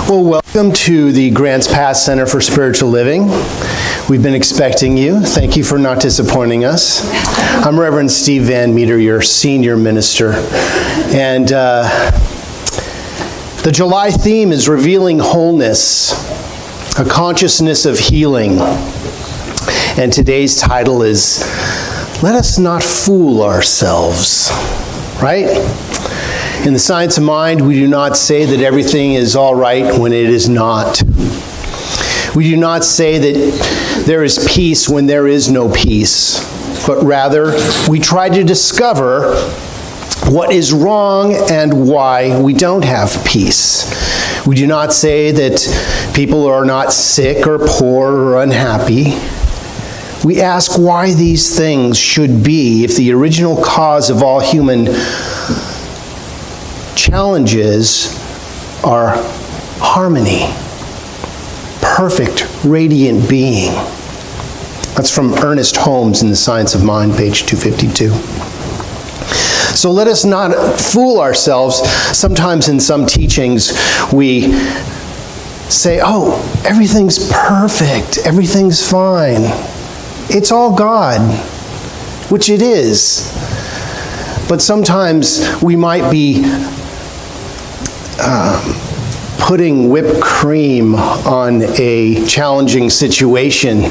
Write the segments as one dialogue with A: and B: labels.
A: Well, welcome to the Grants Pass Center for Spiritual Living. We've been expecting you. Thank you for not disappointing us. I'm Reverend Steve Van Meter, your senior minister. And the July theme is Revealing Wholeness, a consciousness of healing. And today's title is Let Us Not Fool Ourselves, right? In the science of mind, we do not say that everything is all right when it is not. We do not say that there is peace when there is no peace, but rather we try to discover what is wrong and why we don't have peace. We do not say that people are not sick or poor or unhappy. We ask why these things should be if the original cause of all human challenges are harmony, perfect, radiant being. That's from Ernest Holmes in The Science of Mind, page 252. So let us not fool ourselves. Sometimes in some teachings we say, oh, everything's perfect, everything's fine. It's all God, which it is. But sometimes we might be putting whipped cream on a challenging situation.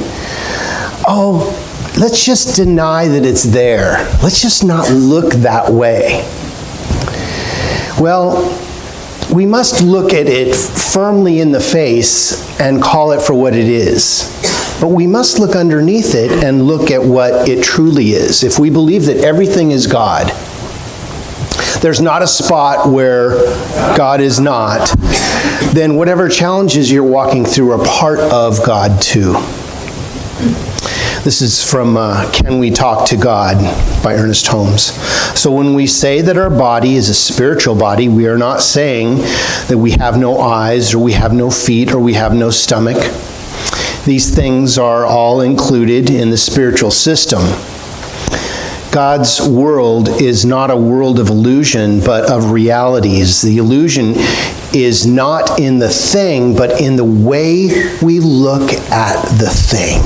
A: Oh, let's just deny that it's there. Let's just not look that way. Well, we must look at it firmly in the face and call it for what it is. But we must look underneath it and look at what it truly is. If we believe that everything is God, there's not a spot where God is not, then whatever challenges you're walking through are part of God too. This is from Can We Talk to God by Ernest Holmes. So when we say that our body is a spiritual body, we are not saying that we have no eyes or we have no feet or we have no stomach. These things are all included in the spiritual system. God's world is not a world of illusion, but of realities. The illusion is not in the thing, but in the way we look at the thing.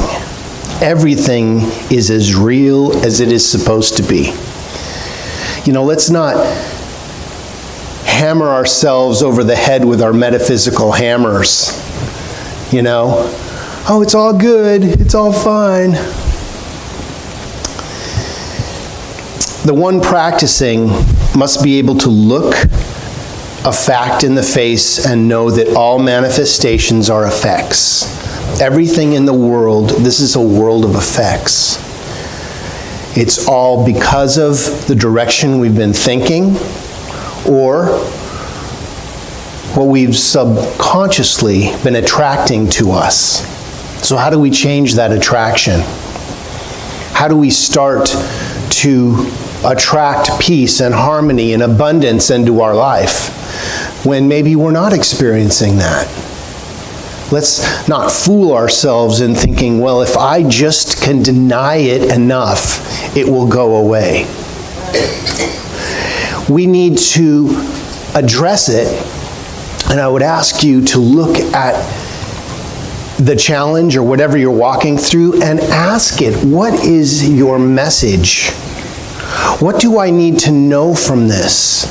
A: Everything is as real as it is supposed to be. You know, let's not hammer ourselves over the head with our metaphysical hammers. You know, oh, it's all good, it's all fine. The one practicing must be able to look a fact in the face and know that all manifestations are effects. Everything in the world, this is a world of effects. It's all because of the direction we've been thinking or what we've subconsciously been attracting to us. So how do we change that attraction? How do we start to attract peace and harmony and abundance into our life when maybe we're not experiencing that? Let's not fool ourselves in thinking, well, if I just can deny it enough, it will go away. We need to address it, and I would ask you to look at the challenge or whatever you're walking through and ask it, what is your message? What do I need to know from this?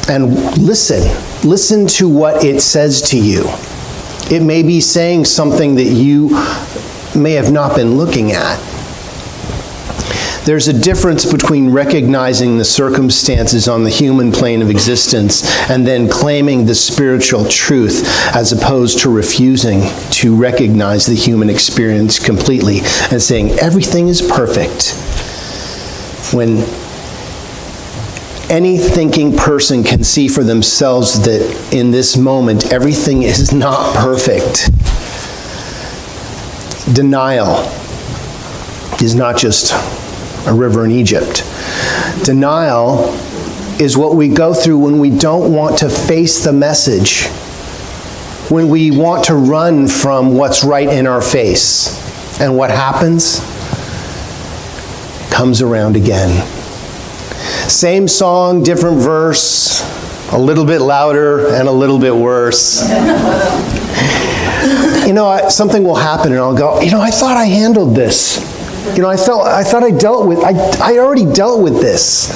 A: And listen to what it says to you. It may be saying something that you may have not been looking at. There's a difference between recognizing the circumstances on the human plane of existence and then claiming the spiritual truth as opposed to refusing to recognize the human experience completely and saying everything is perfect. When any thinking person can see for themselves that in this moment everything is not perfect. Denial is not just a river in Egypt. Denial is what we go through when we don't want to face the message, when we want to run from what's right in our face. And what happens? Comes around again. Same song, different verse, A little bit louder and a little bit worse. Something will happen and I'll go, I thought I handled this. I thought I already dealt with this.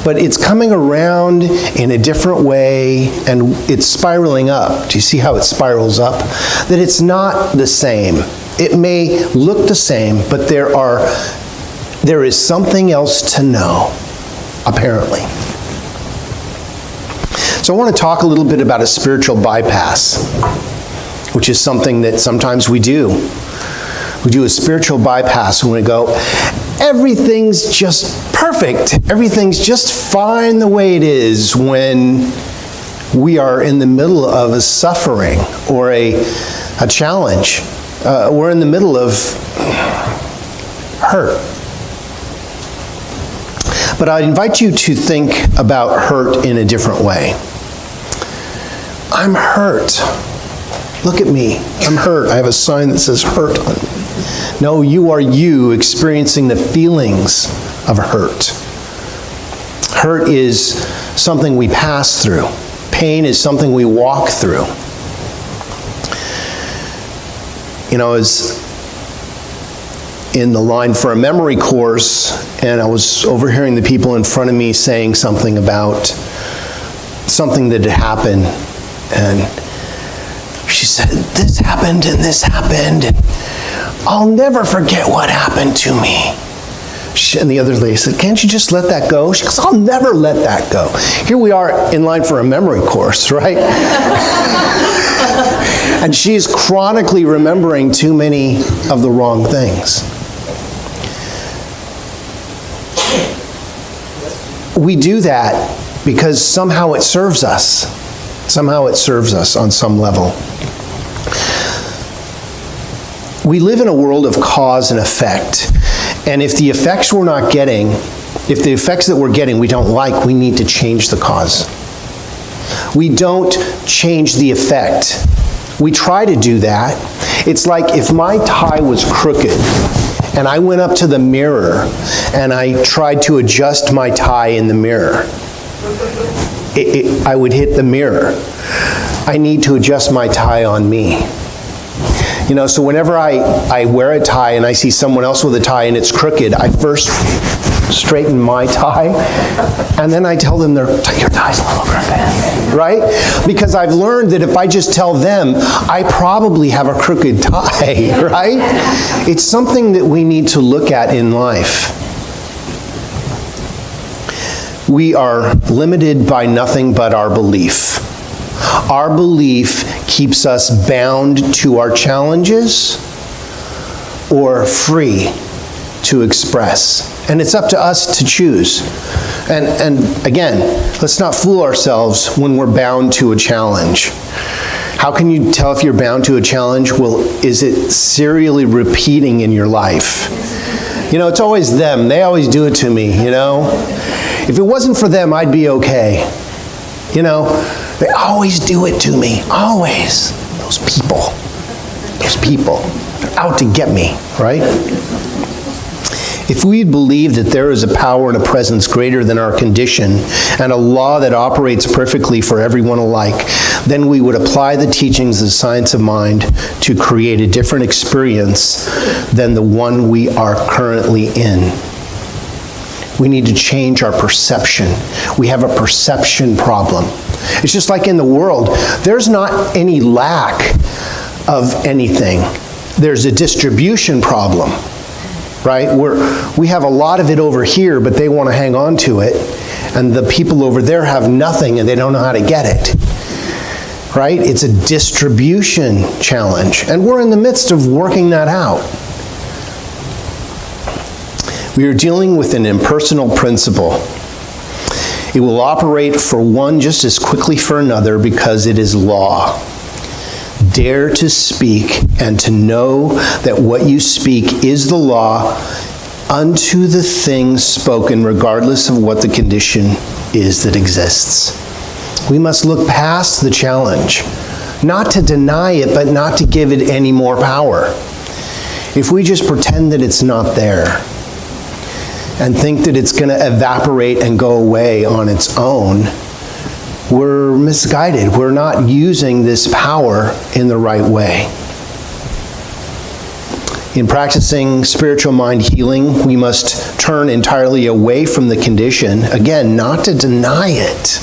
A: But it's coming around in a different way and it's spiraling up. Do you see how it spirals up? That it's not the same. It may look the same, but there is something else to know, apparently. So I want to talk a little bit about a spiritual bypass, which is something that sometimes we do. We do a spiritual bypass when we go, everything's just perfect. Everything's just fine the way it is, when we are in the middle of a suffering or a challenge. We're in the middle of hurt. But I invite you to think about hurt in a different way. I'm hurt. Look at me. I'm hurt. I have a sign that says hurt on me. No, you are you experiencing the feelings of hurt. Hurt is something we pass through. Pain is something we walk through. I was in the line for a memory course, and I was overhearing the people in front of me saying something about something that had happened. And she said, this happened and this happened, and I'll never forget what happened to me. And the other lady said, can't you just let that go? She goes, I'll never let that go. Here we are in line for a memory course, right? And she's chronically remembering too many of the wrong things. We do that because somehow it serves us. Somehow it serves us on some level. We live in a world of cause and effect. And if the effects that we're getting we don't like, we need to change the cause. We don't change the effect. We try to do that. It's like if my tie was crooked and I went up to the mirror and I tried to adjust my tie in the mirror, I would hit the mirror. I need to adjust my tie on me. So whenever I wear a tie and I see someone else with a tie and it's crooked, I first straighten my tie, and then I tell them your tie's a little crooked, right? Because I've learned that if I just tell them, I probably have a crooked tie, right? It's something that we need to look at in life. We are limited by nothing but our belief. Our belief keeps us bound to our challenges or free to express. And it's up to us to choose. And again, let's not fool ourselves when we're bound to a challenge. How can you tell if you're bound to a challenge? Well, is it serially repeating in your life? It's always them. They always do it to me, If it wasn't for them, I'd be okay. They always do it to me. Always. Those people. They're out to get me, right? If we believe that there is a power and a presence greater than our condition and a law that operates perfectly for everyone alike, then we would apply the teachings of the science of mind to create a different experience than the one we are currently in. We need to change our perception. We have a perception problem. It's just like in the world, there's not any lack of anything. There's a distribution problem, right? We have a lot of it over here, but they want to hang on to it. And the people over there have nothing and they don't know how to get it, right? It's a distribution challenge. And we're in the midst of working that out. We are dealing with an impersonal principle. It will operate for one just as quickly for another because it is law. Dare to speak and to know that what you speak is the law unto the things spoken, regardless of what the condition is that exists. We must look past the challenge, not to deny it, but not to give it any more power. If we just pretend that it's not there, and think that it's going to evaporate and go away on its own, we're misguided. We're not using this power in the right way. In practicing spiritual mind healing, we must turn entirely away from the condition. Again, not to deny it.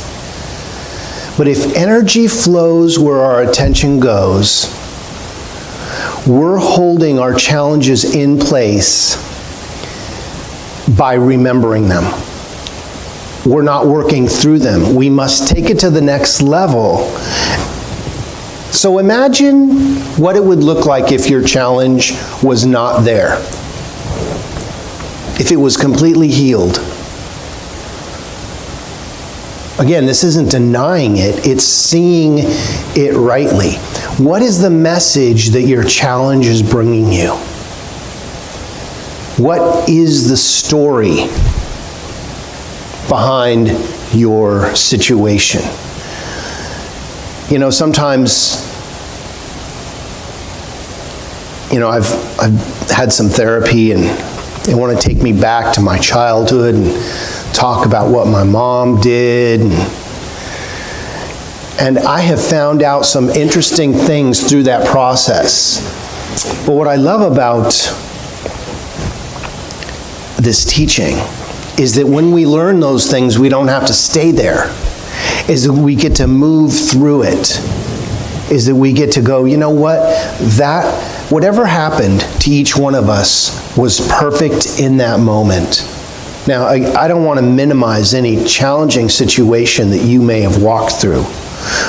A: But if energy flows where our attention goes, we're holding our challenges in place by remembering them. We're not working through them. We must take it to the next level. So imagine what it would look like if your challenge was not there. If it was completely healed. Again, this isn't denying it, it's seeing it rightly. What is the message that your challenge is bringing you? What is the story behind your situation? You know, sometimes, I've had some therapy and they want to take me back to my childhood and talk about what my mom did. And I have found out some interesting things through that process. But what I love about this teaching is that when we learn those things, we don't have to stay there. Is that we get to move through it. Is that we get to go, you know what? Whatever happened to each one of us was perfect in that moment. Now, I don't want to minimize any challenging situation that you may have walked through,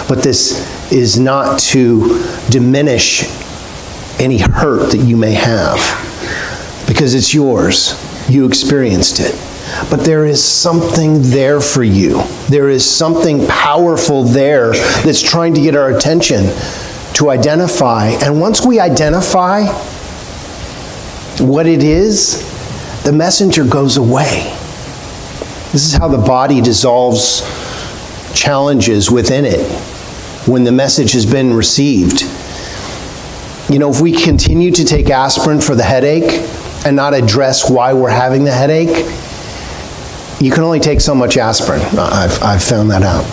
A: but this is not to diminish any hurt that you may have, because it's yours. You experienced it. But there is something there for you. There is something powerful there that's trying to get our attention to identify. And once we identify what it is, the messenger goes away. This is how the body dissolves challenges within it when the message has been received. If we continue to take aspirin for the headache and not address why we're having the headache, you can only take so much aspirin. I've found that out.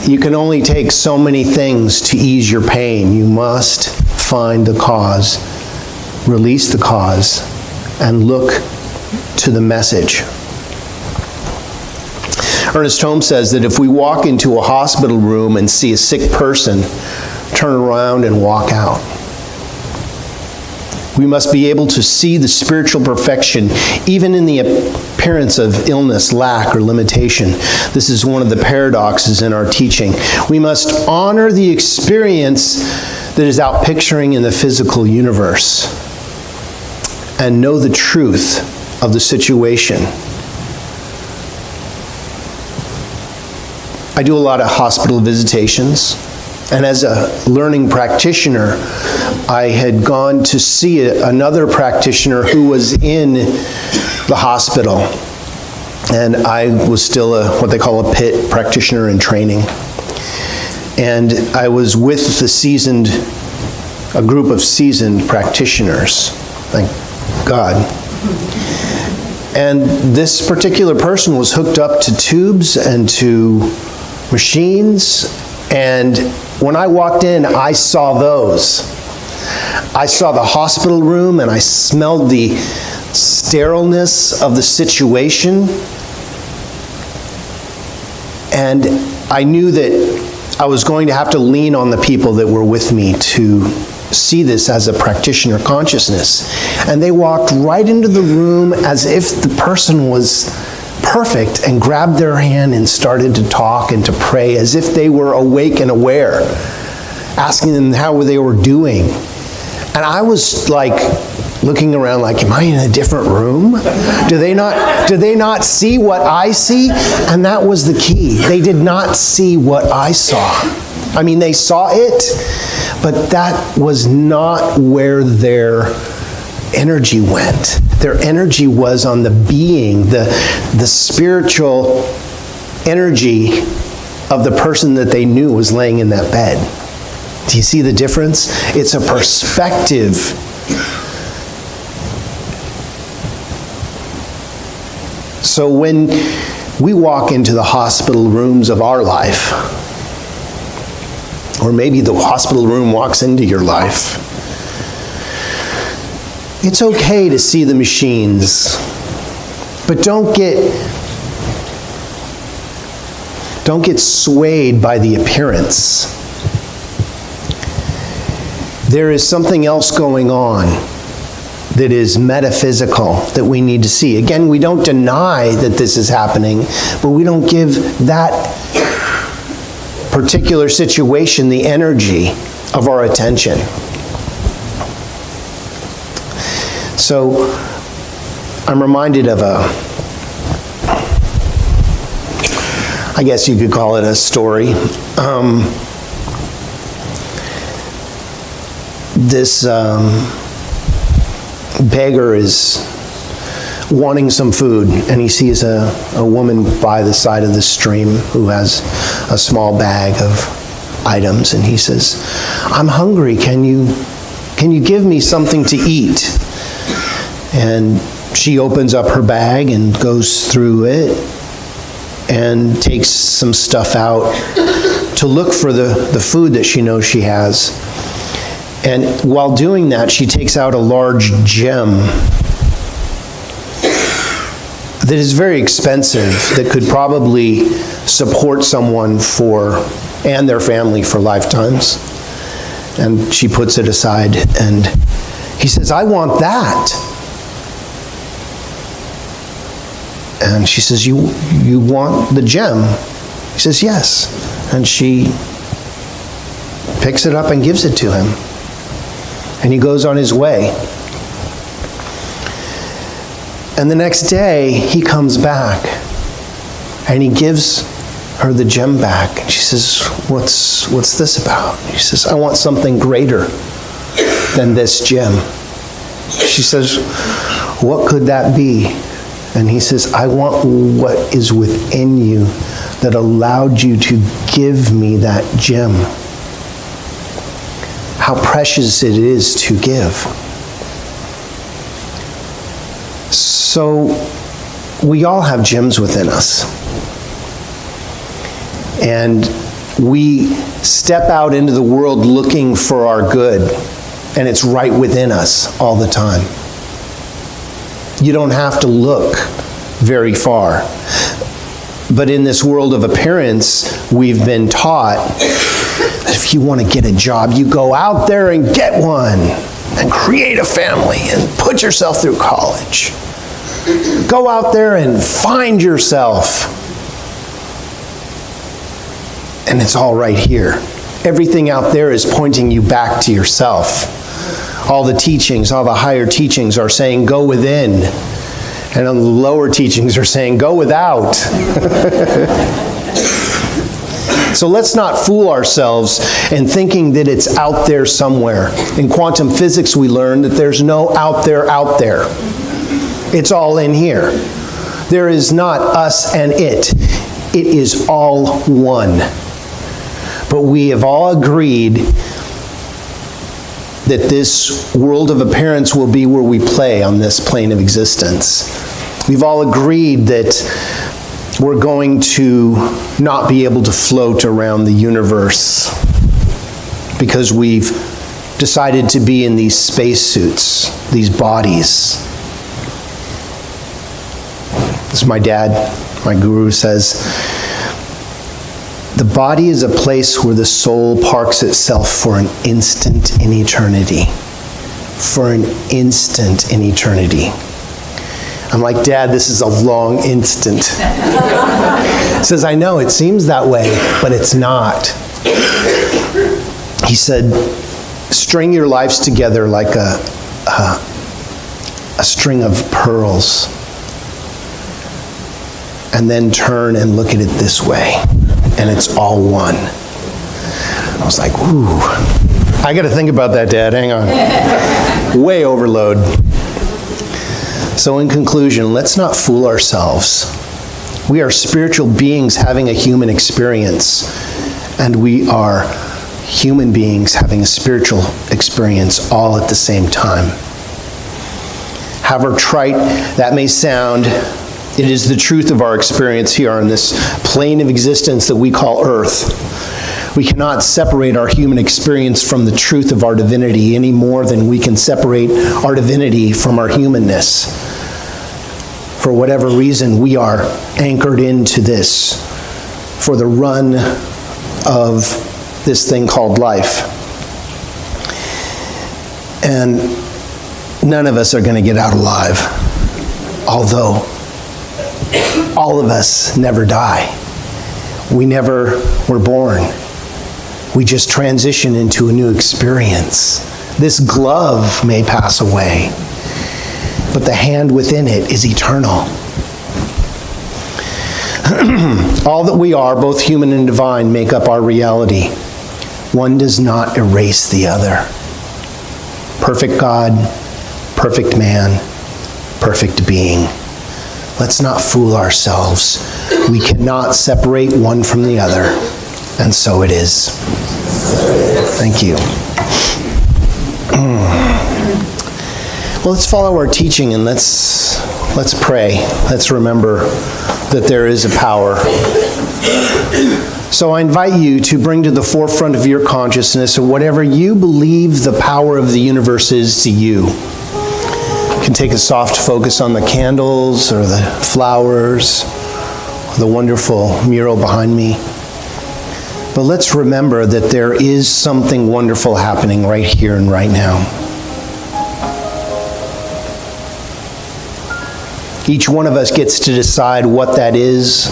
A: You can only take so many things to ease your pain. You must find the cause, release the cause, and look to the message. Ernest Holmes says that if we walk into a hospital room and see a sick person, turn around and walk out. We must be able to see the spiritual perfection even in the appearance of illness, lack, or limitation. This is one of the paradoxes in our teaching. We must honor the experience that is out picturing in the physical universe and know the truth of the situation. I do a lot of hospital visitations. And as a learning practitioner, I had gone to see another practitioner who was in the hospital. And I was still what they call a PIT, practitioner in training. And I was with a group of seasoned practitioners, thank God. And this particular person was hooked up to tubes and to machines, and when I walked in, I saw those. I saw the hospital room and I smelled the sterileness of the situation. And I knew that I was going to have to lean on the people that were with me to see this as a practitioner consciousness. And they walked right into the room as if the person was perfect and grabbed their hand and started to talk and to pray as if they were awake and aware, asking them how they were doing. And I was like looking around like, am I in a different room? Do they not see what I see? And that was the key. They did not see what I saw. I mean, they saw it, but that was not where their energy went. Their energy was on the being, the spiritual energy of the person that they knew was laying in that bed. Do you see the difference? It's a perspective. So when we walk into the hospital rooms of our life, or maybe the hospital room walks into your life. It's okay to see the machines, but don't get swayed by the appearance. There is something else going on that is metaphysical that we need to see. Again, we don't deny that this is happening, but we don't give that particular situation the energy of our attention. So I'm reminded of I guess you could call it a story. This beggar is wanting some food, and he sees a woman by the side of the stream who has a small bag of items, and he says, "I'm hungry, can you give me something to eat?" And she opens up her bag and goes through it and takes some stuff out to look for the food that she knows she has. And while doing that, she takes out a large gem that is very expensive, that could probably support someone and their family for lifetimes. And she puts it aside, and he says, "I want that." And she says, you want the gem?" He says, "Yes." And she picks it up and gives it to him. And he goes on his way. And the next day, he comes back, and he gives her the gem back. And she says, what's this about?" He says, "I want something greater than this gem." She says, "What could that be?" And he says, "I want what is within you that allowed you to give me that gem. How precious it is to give." So we all have gems within us. And we step out into the world looking for our good, and it's right within us all the time. You don't have to look very far. But in this world of appearance, we've been taught that if you want to get a job, you go out there and get one, and create a family, and put yourself through college. Go out there and find yourself. And it's all right here. Everything out there is pointing you back to yourself. All the teachings, all the higher teachings are saying, go within. And the lower teachings are saying, go without. So let's not fool ourselves in thinking that it's out there somewhere. In quantum physics, we learn that there's no out there out there. It's all in here. There is not us and it. It is all one. But we have all agreed that this world of appearance will be where we play on this plane of existence. We've all agreed that we're going to not be able to float around the universe because we've decided to be in these spacesuits, these bodies. As my dad, my guru, says, the body is a place where the soul parks itself for an instant in eternity. For an instant in eternity. I'm like, Dad, this is a long instant. He says, I know, it seems that way, but it's not. He said, string your lives together like a string of pearls, and then turn and look at it this way, and it's all one. I was like, ooh, I got to think about that, Dad, hang on. Way overload. So in conclusion, let's not fool ourselves. We are spiritual beings having a human experience, and we are human beings having a spiritual experience all at the same time. However trite that may sound, It is the truth of our experience here on this plane of existence that we call Earth. We cannot separate our human experience from the truth of our divinity any more than we can separate our divinity from our humanness. For whatever reason, we are anchored into this for the run of this thing called life. And none of us are going to get out alive, although all of us never die. We never were born. We just transition into a new experience. This glove may pass away, but the hand within it is eternal. All that we are, both human and divine, make up our reality. One does not erase the other. Perfect God, perfect man, perfect being. Let's not fool ourselves. We cannot separate one from the other, and so it is. Thank you. Well, let's follow our teaching and let's pray. Let's remember that there is a power. So I invite you to bring to the forefront of your consciousness whatever you believe the power of the universe is to you. You can take a soft focus on the candles or the flowers, or the wonderful mural behind me. But let's remember that there is something wonderful happening right here and right now. Each one of us gets to decide what that is.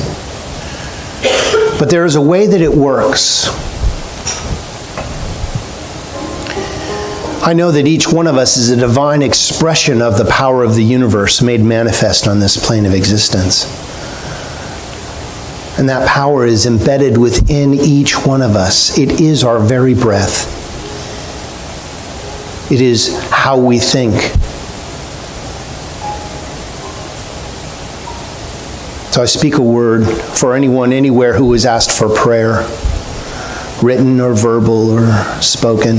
A: But there is a way that it works. I know that each one of us is a divine expression of the power of the universe made manifest on this plane of existence. And that power is embedded within each one of us. It is our very breath. It is how we think. So I speak a word for anyone anywhere who has asked for prayer, written or verbal or spoken,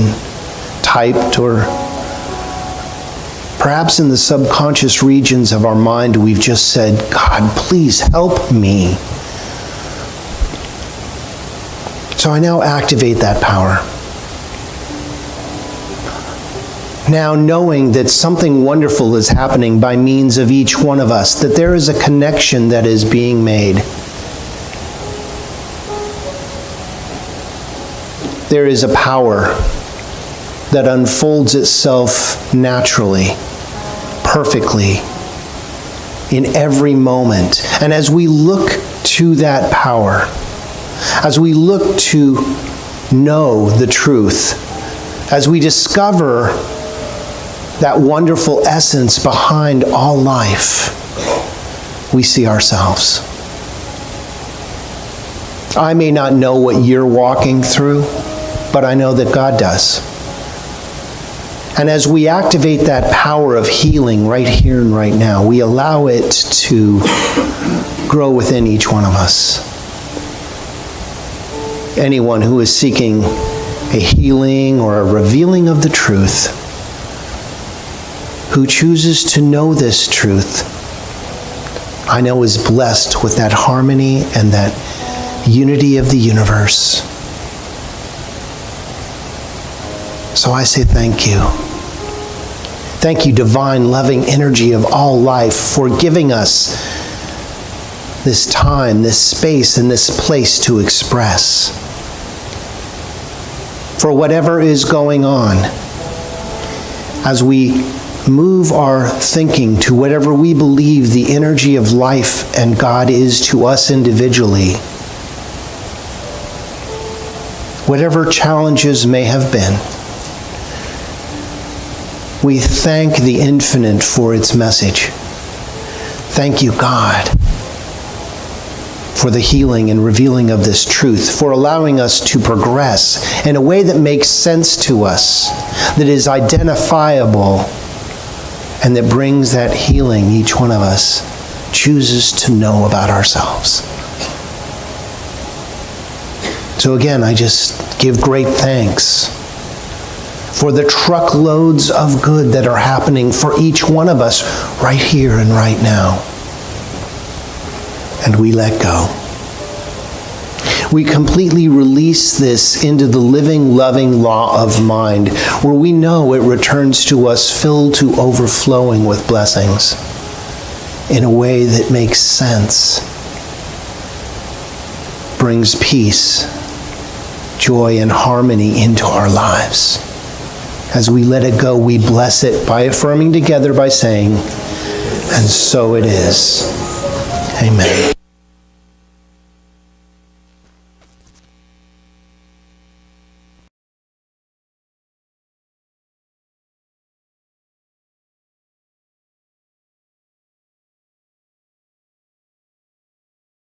A: typed, or perhaps in the subconscious regions of our mind we've just said, God, please help me. So I now activate that power. Now knowing that something wonderful is happening by means of each one of us, that there is a connection that is being made. There is a power that unfolds itself naturally, perfectly, in every moment. And as we look to that power, as we look to know the truth, as we discover that wonderful essence behind all life, we see ourselves. I may not know what you're walking through, but I know that God does. And as we activate that power of healing right here and right now, we allow it to grow within each one of us. Anyone who is seeking a healing or a revealing of the truth, who chooses to know this truth, I know is blessed with that harmony and that unity of the universe. So I say thank you. Thank you, divine, loving energy of all life, for giving us this time, this space, and this place to express. For whatever is going on, as we move our thinking to whatever we believe the energy of life and God is to us individually, whatever challenges may have been, we thank the infinite for its message. Thank you, God, for the healing and revealing of this truth, for allowing us to progress in a way that makes sense to us, that is identifiable, and that brings that healing each one of us chooses to know about ourselves. So again, I just give great thanks for the truckloads of good that are happening for each one of us right here and right now. and we let go. We completely release this into the living, loving law of mind, where we know it returns to us filled to overflowing with blessings in a way that makes sense, brings peace, joy, and harmony into our lives. As we let it go, we bless it by affirming together by saying, "And so it is." Amen.